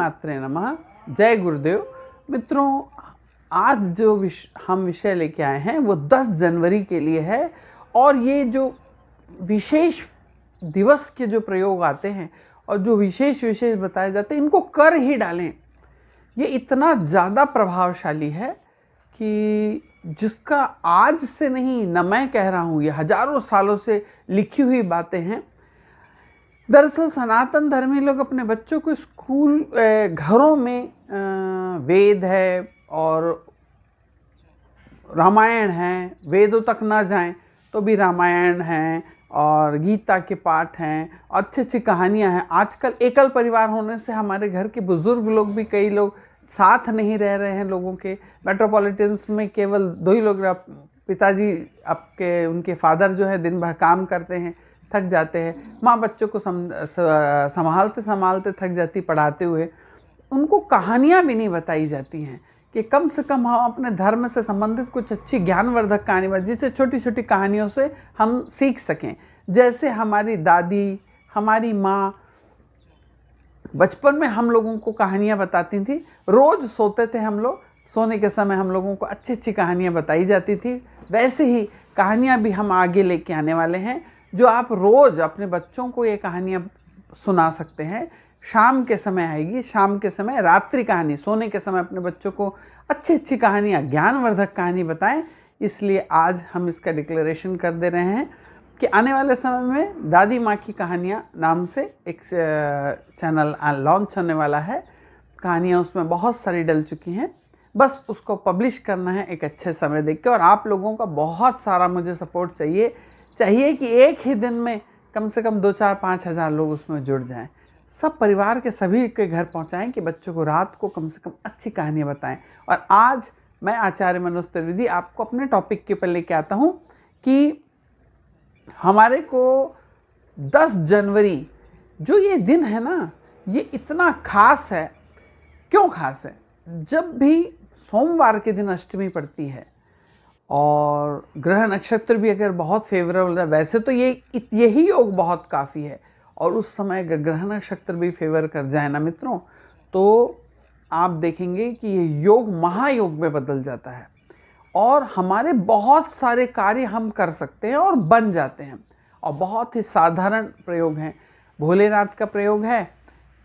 मात्रे नमः। जय गुरुदेव। मित्रों, आज जो हम विषय लेके आए हैं वो 10 जनवरी के लिए है। और ये जो विशेष दिवस के जो प्रयोग आते हैं और जो विशेष बताए जाते हैं, इनको कर ही डालें। ये इतना ज़्यादा प्रभावशाली है कि जिसका आज से नहीं, न मैं कह रहा हूँ, ये हजारों सालों से लिखी हुई बातें हैं। दरअसल सनातन धर्मी लोग अपने बच्चों को स्कूल घरों में वेद है और रामायण है, वेदों तक ना जाएं तो भी रामायण है और गीता के पाठ हैं, अच्छी अच्छी कहानियां हैं। आजकल एकल परिवार होने से हमारे घर के बुजुर्ग लोग भी, कई लोग साथ नहीं रह रहे हैं लोगों के। मेट्रोपॉलिटन्स में केवल 2 ही लोग, पिताजी आपके, उनके फादर जो है दिन भर काम करते हैं, थक जाते हैं। माँ बच्चों को संभालते संभालते थक जाती पढ़ाते हुए। उनको कहानियाँ भी नहीं बताई जाती हैं कि कम से कम हम अपने धर्म से संबंधित कुछ अच्छी ज्ञानवर्धक कहानी, जिससे छोटी छोटी कहानियों से हम सीख सकें। जैसे हमारी दादी, हमारी माँ बचपन में हम लोगों को कहानियाँ बताती थी। रोज़ सोते थे हम लोग, सोने के समय हम लोगों को अच्छी अच्छी कहानियाँ बताई जाती थी। वैसे ही कहानियाँ भी हम आगे लेके आने वाले हैं, जो आप रोज़ अपने बच्चों को ये कहानियाँ सुना सकते हैं। शाम के समय आएगी, शाम के समय रात्रि कहानी, सोने के समय अपने बच्चों को अच्छी अच्छी कहानियाँ, ज्ञानवर्धक कहानी बताएं। इसलिए आज हम इसका डिक्लेरेशन कर दे रहे हैं कि आने वाले समय में दादी माँ की कहानियाँ नाम से एक चैनल लॉन्च होने वाला है। कहानियाँ उसमें बहुत सारी डल चुकी हैं, बस उसको पब्लिश करना है एक अच्छे समय देख के। और आप लोगों का बहुत सारा मुझे सपोर्ट चाहिए कि एक ही दिन में कम से कम 2, 4, 5 हज़ार लोग उसमें जुड़ जाएं। सब परिवार के सभी के घर पहुंचाएं कि बच्चों को रात को कम से कम अच्छी कहानियां बताएं। और आज मैं आचार्य मनोज त्रिवेदी आपको अपने टॉपिक के ऊपर लेके आता हूं कि हमारे को 10 जनवरी जो ये दिन है ना, ये इतना खास है। क्यों खास है? जब भी सोमवार के दिन अष्टमी पड़ती है और ग्रह नक्षत्र भी अगर बहुत फेवरेबल है, वैसे तो यही योग बहुत काफ़ी है, और उस समय अगर ग्रह नक्षत्र भी फेवर कर जाए ना मित्रों, तो आप देखेंगे कि ये योग महायोग में बदल जाता है और हमारे बहुत सारे कार्य हम कर सकते हैं और बन जाते हैं। और बहुत ही साधारण प्रयोग हैं। भोलेनाथ का प्रयोग है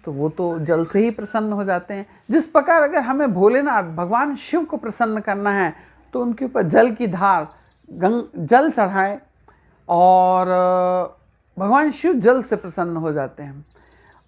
तो वो तो जल से ही प्रसन्न हो जाते हैं। जिस प्रकार अगर हमें भोलेनाथ भगवान शिव को प्रसन्न करना है तो उनके ऊपर जल की धार, जल चढ़ाएं और भगवान शिव जल से प्रसन्न हो जाते हैं।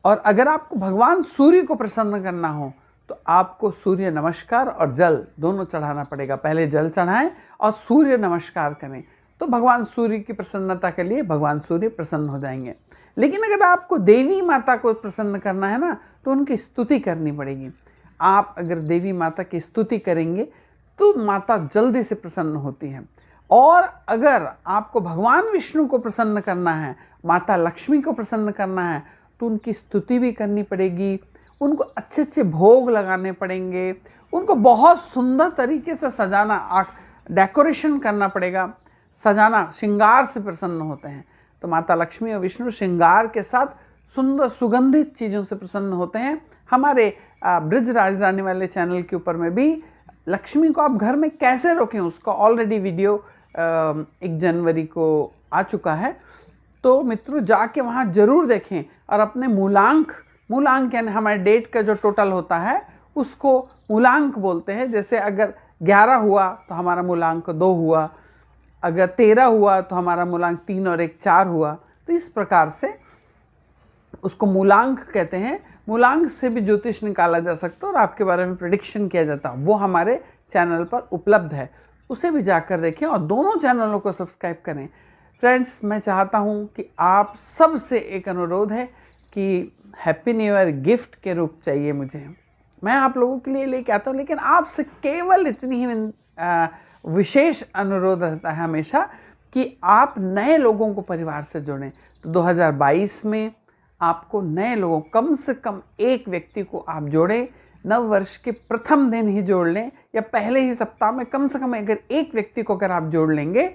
और अगर आपको भगवान सूर्य को प्रसन्न करना हो तो आपको सूर्य नमस्कार और जल दोनों चढ़ाना पड़ेगा। पहले जल चढ़ाएं और सूर्य नमस्कार करें तो भगवान सूर्य की प्रसन्नता के लिए भगवान सूर्य प्रसन्न हो जाएंगे। लेकिन अगर आपको देवी माता को प्रसन्न करना है ना, तो उनकी स्तुति करनी पड़ेगी। आप अगर देवी माता की स्तुति करेंगे तो माता जल्दी से प्रसन्न होती है। और अगर आपको भगवान विष्णु को प्रसन्न करना है, माता लक्ष्मी को प्रसन्न करना है, तो उनकी स्तुति भी करनी पड़ेगी। उनको अच्छे अच्छे भोग लगाने पड़ेंगे, उनको बहुत सुंदर तरीके से सजाना, डेकोरेशन करना पड़ेगा। सजाना, श्रृंगार से प्रसन्न होते हैं। तो माता लक्ष्मी और विष्णु श्रृंगार के साथ सुंदर सुगंधित चीज़ों से प्रसन्न होते हैं। हमारे ब्रिज राज रानी वाले चैनल के ऊपर में भी लक्ष्मी को आप घर में कैसे रोकें, उसका ऑलरेडी वीडियो 1 जनवरी को आ चुका है। तो मित्रों जाके वहाँ ज़रूर देखें और अपने मूलांक यानी हमारे डेट का जो टोटल होता है उसको मूलांक बोलते हैं। जैसे अगर 11 हुआ तो हमारा मूलांक 2 हुआ, अगर 13 हुआ तो हमारा मूलांक 3 और 1 4 हुआ। तो इस प्रकार से उसको मूलांक कहते हैं। मूलांक से भी ज्योतिष निकाला जा सकता है और आपके बारे में प्रेडिक्शन किया जाता है। वो हमारे चैनल पर उपलब्ध है, उसे भी जाकर देखें और दोनों चैनलों को सब्सक्राइब करें। फ्रेंड्स, मैं चाहता हूं कि आप सबसे एक अनुरोध है कि हैप्पी न्यू ईयर गिफ्ट के रूप चाहिए मुझे। मैं आप लोगों के लिए लेके आता हूं, लेकिन आपसे केवल इतनी ही विशेष अनुरोध रहता है हमेशा कि आप नए लोगों को परिवार से जोड़ें। तो 2022 में आपको नए लोगों, कम से कम एक व्यक्ति को आप जोड़ें। नव वर्ष के प्रथम दिन ही जोड़ लें या पहले ही सप्ताह में कम से कम अगर एक व्यक्ति को अगर आप जोड़ लेंगे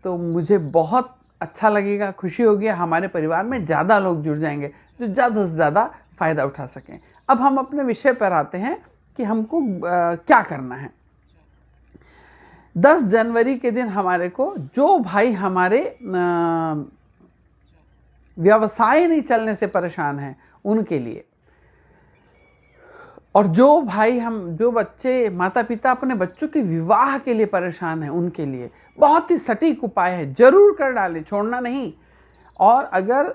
तो मुझे बहुत अच्छा लगेगा, खुशी होगी। हमारे परिवार में ज़्यादा लोग जुड़ जाएंगे जो ज़्यादा से ज़्यादा फ़ायदा उठा सकें। अब हम अपने विषय पर आते हैं कि हमको क्या करना है। 10 जनवरी के दिन हमारे को, जो भाई हमारे व्यवसाय नहीं चलने से परेशान हैं उनके लिए, और जो बच्चे माता पिता अपने बच्चों के विवाह के लिए परेशान हैं उनके लिए बहुत ही सटीक उपाय है, जरूर कर डालें, छोड़ना नहीं। और अगर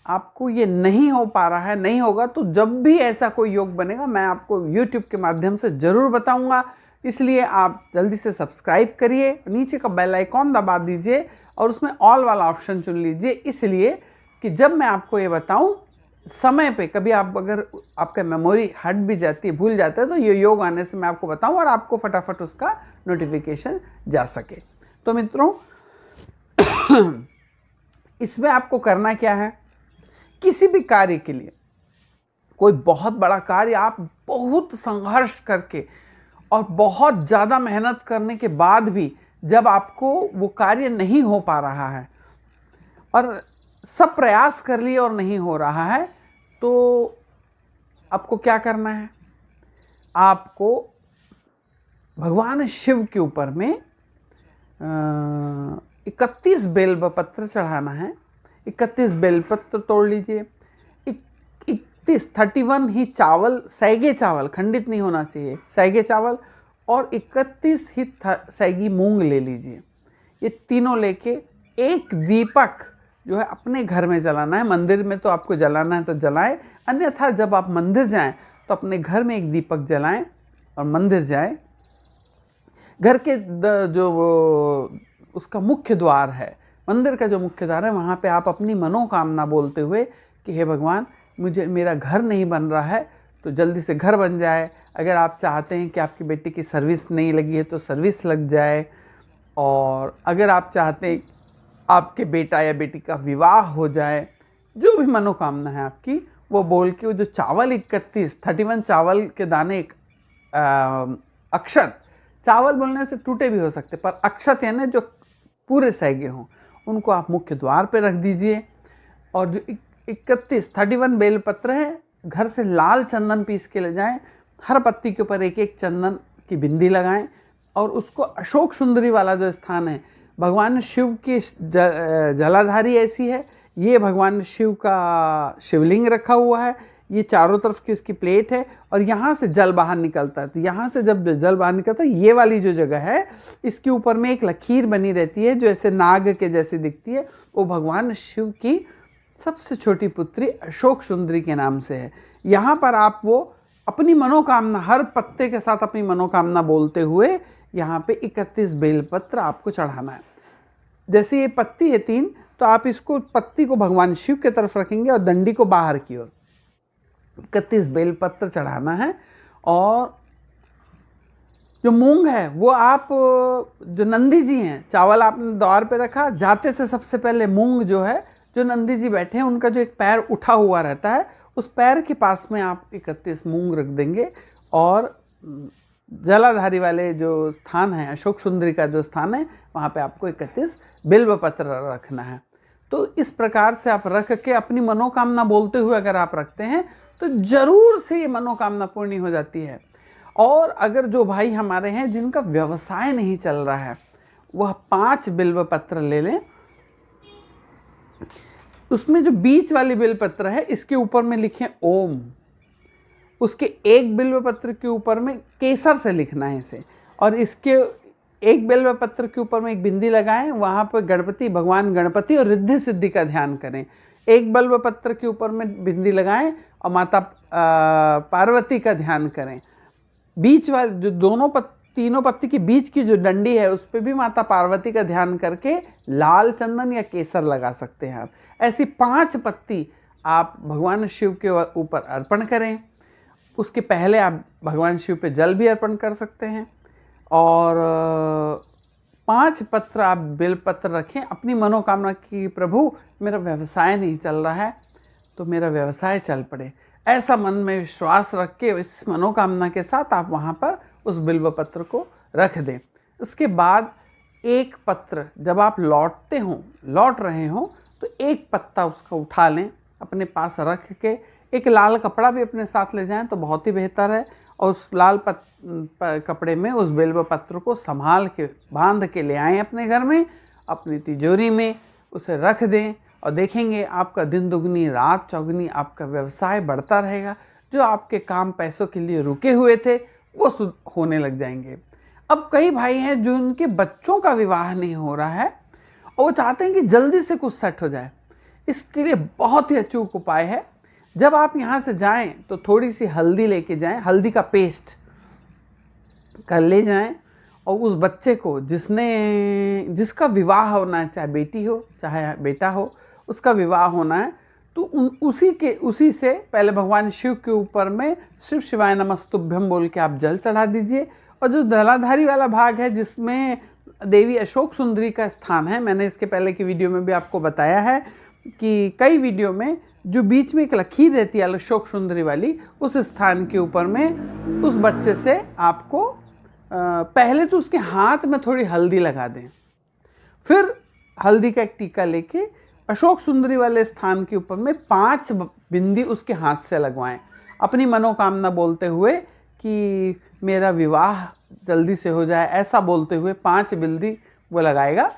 आपको ये नहीं हो पा रहा है, नहीं होगा, तो जब भी ऐसा कोई योग बनेगा मैं आपको YouTube के माध्यम से ज़रूर बताऊंगा। इसलिए आप जल्दी से सब्सक्राइब करिए, नीचे का बेल आइकॉन दबा दीजिए और उसमें ऑल वाला ऑप्शन चुन लीजिए, इसलिए कि जब मैं आपको ये बताऊं समय पे, कभी अगर आपका मेमोरी हट भी जाती है, भूल जाता है, तो ये योग आने से मैं आपको बताऊं और आपको फटाफट उसका नोटिफिकेशन जा सके। तो मित्रों, इसमें आपको करना क्या है, किसी भी कार्य के लिए, कोई बहुत बड़ा कार्य आप बहुत संघर्ष करके और बहुत ज़्यादा मेहनत करने के बाद भी जब आपको वो कार्य नहीं हो पा रहा है और सब प्रयास कर लिए और नहीं हो रहा है, तो आपको क्या करना है, आपको भगवान शिव के ऊपर में 31 बेलपत्र चढ़ाना है। 31 बेलपत्र तोड़ लीजिए, 31 ही चावल, सैगे चावल, खंडित नहीं होना चाहिए, सैगे चावल, और 31 ही सैगी मूंग ले लीजिए। ये तीनों लेके एक दीपक जो है अपने घर में जलाना है। मंदिर में तो आपको जलाना है तो जलाएं, अन्यथा जब आप मंदिर जाएं तो अपने घर में एक दीपक जलाएं और मंदिर जाएं। घर के जो उसका मुख्य द्वार है, मंदिर का जो मुख्य द्वार है, वहाँ पे आप अपनी मनोकामना बोलते हुए कि हे भगवान, मुझे मेरा घर नहीं बन रहा है तो जल्दी से घर बन जाए। अगर आप चाहते हैं कि आपकी बेटी की सर्विस नहीं लगी है तो सर्विस लग जाए, और अगर आप चाहते हैं आपके बेटा या बेटी का विवाह हो जाए, जो भी मनोकामना है आपकी, वो बोल के वो जो चावल 31 चावल के दाने, अक्षत, चावल बोलने से टूटे भी हो सकते, पर अक्षत यानी जो पूरे सैगे हों, उनको आप मुख्य द्वार पे रख दीजिए। और जो 31 बेलपत्र है, घर से लाल चंदन पीस के ले जाएं, हर पत्ती के ऊपर एक एक चंदन की बिंदी लगाएं, और उसको अशोक सुंदरी वाला जो स्थान है, भगवान शिव की जलाधारी ऐसी है, ये भगवान शिव का शिवलिंग रखा हुआ है, ये चारों तरफ की उसकी प्लेट है, और यहाँ से जल बाहर निकलता है। तो यहाँ से जब जल बाहर निकलता है, ये वाली जो जगह है, इसके ऊपर में एक लकीर बनी रहती है जो ऐसे नाग के जैसी दिखती है, वो भगवान शिव की सबसे छोटी पुत्री अशोक सुंदरी के नाम से है। यहाँ पर आप वो अपनी मनोकामना, हर पत्ते के साथ अपनी मनोकामना बोलते हुए यहाँ पे 31 बेलपत्र आपको चढ़ाना है। जैसे ये पत्ती है 3, तो आप इसको, पत्ती को भगवान शिव की तरफ रखेंगे और डंडी को बाहर की ओर 31 बेलपत्र चढ़ाना है। और जो मूंग है वो आप, जो नंदी जी हैं, चावल आपने द्वार पे रखा, जाते से सबसे पहले मूंग जो है, जो नंदी जी बैठे हैं उनका जो एक पैर उठा हुआ रहता है, उस पैर के पास में आप 31 मूंग रख देंगे, और जलाधारी वाले जो स्थान है, अशोक सुंदरी का जो स्थान है, वहाँ पे आपको 31 बिल्वपत्र रखना है। तो इस प्रकार से आप रख के अपनी मनोकामना बोलते हुए अगर आप रखते हैं तो जरूर से ये मनोकामना पूर्ण हो जाती है। और अगर जो भाई हमारे हैं जिनका व्यवसाय नहीं चल रहा है, वह 5 बिल्वपत्र ले लें। उसमें जो बीच वाली बिल्वपत्र है, इसके ऊपर में लिखें ओम, उसके एक बिल्वपत्र के ऊपर में केसर से लिखना है इसे, और इसके एक बिल्वपत्र के ऊपर में एक बिंदी लगाएं, वहाँ पर गणपति, भगवान गणपति और रिद्धि सिद्धि का ध्यान करें। एक बिल्वपत्र के ऊपर में बिंदी लगाएं और माता पार्वती का ध्यान करें। बीच वाले जो तीनों पत्ती के बीच की जो डंडी है, उस पर भी माता पार्वती का ध्यान करके लाल चंदन या केसर लगा सकते हैं आप। ऐसी 5 पत्ती आप भगवान शिव के ऊपर अर्पण करें। उसके पहले आप भगवान शिव पे जल भी अर्पण कर सकते हैं, और 5 पत्र आप बेलपत्र रखें अपनी मनोकामना की, प्रभु मेरा व्यवसाय नहीं चल रहा है तो मेरा व्यवसाय चल पड़े, ऐसा मन में विश्वास रख के इस मनोकामना के साथ आप वहाँ पर उस बिल्वपत्र को रख दें। उसके बाद एक पत्र जब आप लौट रहे हों तो एक पत्ता उसका उठा लें, अपने पास रख के एक लाल कपड़ा भी अपने साथ ले जाएं तो बहुत ही बेहतर है, और उस लाल कपड़े में उस बेलवा पत्र को संभाल के बांध के ले आएँ अपने घर में, अपनी तिजोरी में उसे रख दें, और देखेंगे आपका दिन दुगनी रात चौगुनी आपका व्यवसाय बढ़ता रहेगा। जो आपके काम पैसों के लिए रुके हुए थे वो होने लग जाएंगे। अब कई भाई हैं जो उनके बच्चों का विवाह नहीं हो रहा है और वो चाहते हैं कि जल्दी से कुछ सेट हो जाए। इसके लिए बहुत ही अचूक उपाय है। जब आप यहाँ से जाएं तो थोड़ी सी हल्दी लेके जाएं, हल्दी का पेस्ट कर ले जाएं, और उस बच्चे को जिसका विवाह होना है, चाहे बेटी हो चाहे बेटा हो, उसका विवाह होना है, तो उसी से पहले भगवान शिव के ऊपर में शिव शिवाय नमस्तुभ्यम बोल के आप जल चढ़ा दीजिए। और जो दलाधारी वाला भाग है जिसमें देवी अशोक सुंदरी का स्थान है, मैंने इसके पहले की वीडियो में भी आपको बताया है कि कई वीडियो में जो बीच में एक लकीर रहती है अशोक सुंदरी वाली, उस स्थान के ऊपर में उस बच्चे से आपको पहले तो उसके हाथ में थोड़ी हल्दी लगा दें, फिर हल्दी का एक टीका लेके अशोक सुंदरी वाले स्थान के ऊपर में 5 बिंदी उसके हाथ से लगवाएं, अपनी मनोकामना बोलते हुए कि मेरा विवाह जल्दी से हो जाए, ऐसा बोलते हुए 5 बिंदी वो लगाएगा।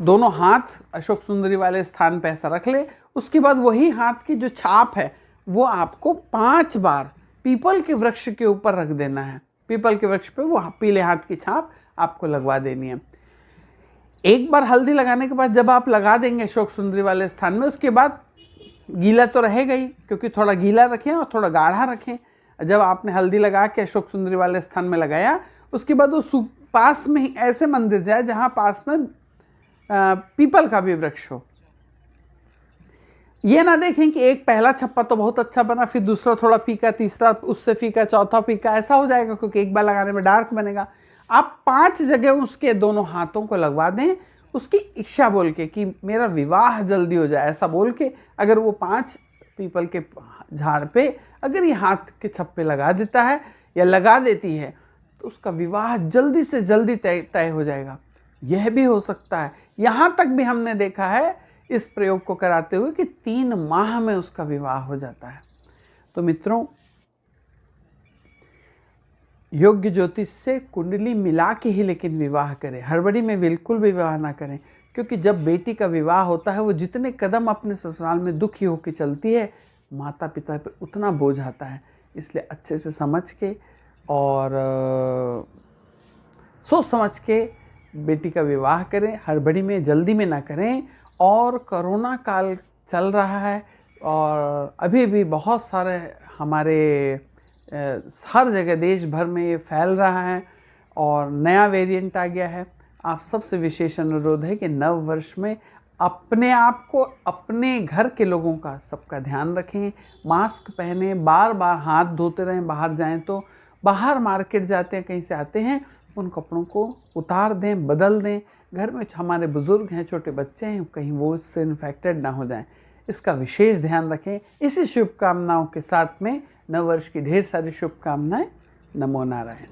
दोनों हाथ अशोक सुंदरी वाले स्थान पे ऐसा रख ले। उसके बाद वही हाथ की जो छाप है वो आपको 5 बार पीपल के वृक्ष के ऊपर रख देना है। पीपल के वृक्ष पे वो पीले हाथ की छाप आपको लगवा देनी है। एक बार हल्दी लगाने के बाद जब आप लगा देंगे अशोक सुंदरी वाले स्थान में, उसके बाद गीला तो रहेगा ही, क्योंकि थोड़ा गीला रखें और थोड़ा गाढ़ा रखें। जब आपने हल्दी लगा के अशोक सुंदरी वाले स्थान में लगाया, उसके बाद वो पास में ही ऐसे मंदिर जाए जहाँ पास में पीपल का भी वृक्ष हो। ये ना देखें कि एक पहला छप्पा तो बहुत अच्छा बना, फिर दूसरा थोड़ा फीका, तीसरा उससे फीका, चौथा फीका, ऐसा हो जाएगा क्योंकि एक बार लगाने में डार्क बनेगा। आप 5 जगह उसके दोनों हाथों को लगवा दें, उसकी इच्छा बोल के कि मेरा विवाह जल्दी हो जाए, ऐसा बोल के अगर वो 5 पीपल के झाड़ पे अगर ये हाथ के छप्पे लगा देता है या लगा देती है तो उसका विवाह जल्दी से जल्दी तय हो जाएगा। यह भी हो सकता है, यहाँ तक भी हमने देखा है इस प्रयोग को कराते हुए कि 3 माह में उसका विवाह हो जाता है। तो मित्रों, योग्य ज्योतिष से कुंडली मिला के ही लेकिन विवाह करें, हड़बड़ी में बिल्कुल भी विवाह ना करें, क्योंकि जब बेटी का विवाह होता है वो जितने कदम अपने ससुराल में दुखी होकर चलती है, माता पिता पे उतना बोझ आता है। इसलिए अच्छे से समझ के और सोच समझ के बेटी का विवाह करें, हड़बड़ी में जल्दी में ना करें। और कोरोना काल चल रहा है और अभी भी बहुत सारे हमारे हर जगह देश भर में ये फैल रहा है और नया वेरिएंट आ गया है। आप सबसे विशेष अनुरोध है कि नव वर्ष में अपने आप को, अपने घर के लोगों का, सबका ध्यान रखें, मास्क पहने, बार बार हाथ धोते रहें। बाहर जाएं तो बाहर मार्केट जाते हैं, कहीं से आते हैं, उन कपड़ों को उतार दें, बदल दें। घर में हमारे बुज़ुर्ग हैं, छोटे बच्चे हैं, कहीं वो इससे इन्फेक्टेड ना हो जाएं, इसका विशेष ध्यान रखें। इसी शुभकामनाओं के साथ में नव वर्ष की ढेर सारी शुभकामनाएं। नमो नारायण।